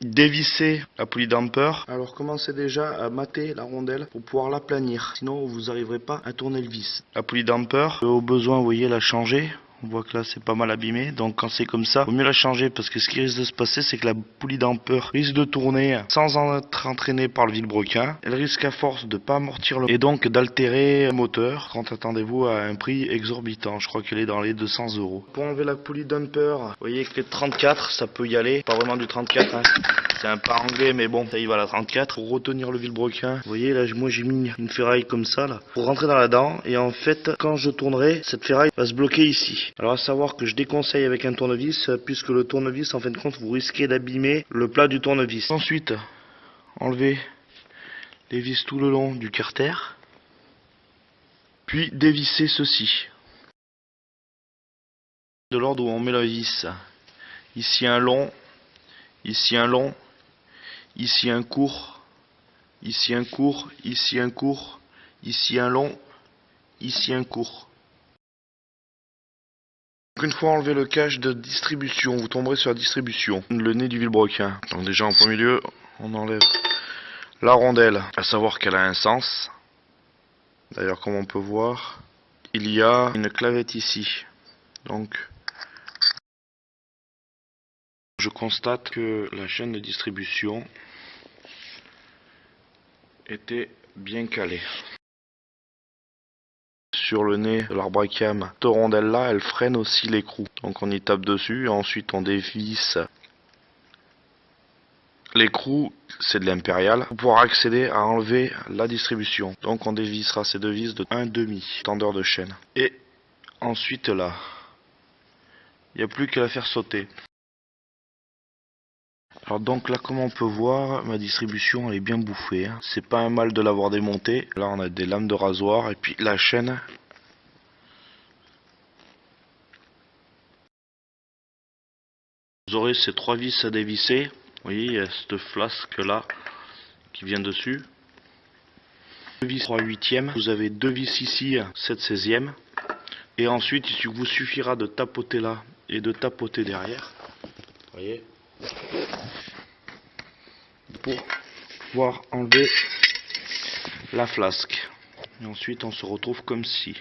dévisser la poulie damper. Alors commencez déjà à mater la rondelle pour pouvoir la planir. Sinon vous n'arriverez pas à tourner le vis. La poulie damper, au besoin, vous voyez, la changer. On voit que là c'est pas mal abîmé, donc quand c'est comme ça, vaut mieux la changer parce que ce qui risque de se passer, c'est que la poulie damper risque de tourner sans en être entraînée par le vilebrequin. Elle risque à force de pas amortir le et donc d'altérer le moteur. Quand attendez-vous à un prix exorbitant, je crois qu'elle est dans les 200 €. Pour enlever la poulie damper, vous voyez que les 34, ça peut y aller, pas vraiment du 34, hein. C'est un pas anglais, mais bon, ça y va la 34. Pour retenir le vilebrequin, vous voyez là, moi j'ai mis une ferraille comme ça là, pour rentrer dans la dent, et en fait, quand je tournerai, cette ferraille va se bloquer ici. Alors à savoir que je déconseille avec un tournevis, puisque le tournevis, en fin de compte, vous risquez d'abîmer le plat du tournevis. Ensuite, enlevez les vis tout le long du carter, puis dévissez ceci. De l'ordre où on met la vis. Ici un long, ici un long, ici un court, ici un court, ici un court, ici un long, ici un court. Une fois enlevé le cache de distribution, vous tomberez sur la distribution, le nez du vilebrequin. Donc déjà en premier lieu, on enlève la rondelle, à savoir qu'elle a un sens. D'ailleurs, comme on peut voir, il y a une clavette ici. Donc je constate que la chaîne de distribution était bien calée. Sur le nez de l'arbre à cam, cette rondelle là, elle freine aussi l'écrou. Donc on y tape dessus et ensuite on dévisse. L'écrou, c'est de l'impérial. Pour pouvoir accéder à enlever la distribution. Donc on dévissera ces deux vis de 1,5 tendeur de chaîne. Et ensuite là, il n'y a plus qu'à la faire sauter. Alors donc là, comme on peut voir, ma distribution elle est bien bouffée, hein. C'est pas un mal de l'avoir démontée. Là on a des lames de rasoir et puis la chaîne. Vous aurez ces 3 vis à dévisser. Vous voyez, il y a cette flasque là qui vient dessus. 2 vis 3/8e. Vous avez 2 vis ici, 7/16e. Et ensuite, il vous suffira de tapoter là et de tapoter derrière. Vous voyez, pour pouvoir enlever la flasque. Et ensuite, on se retrouve comme ci.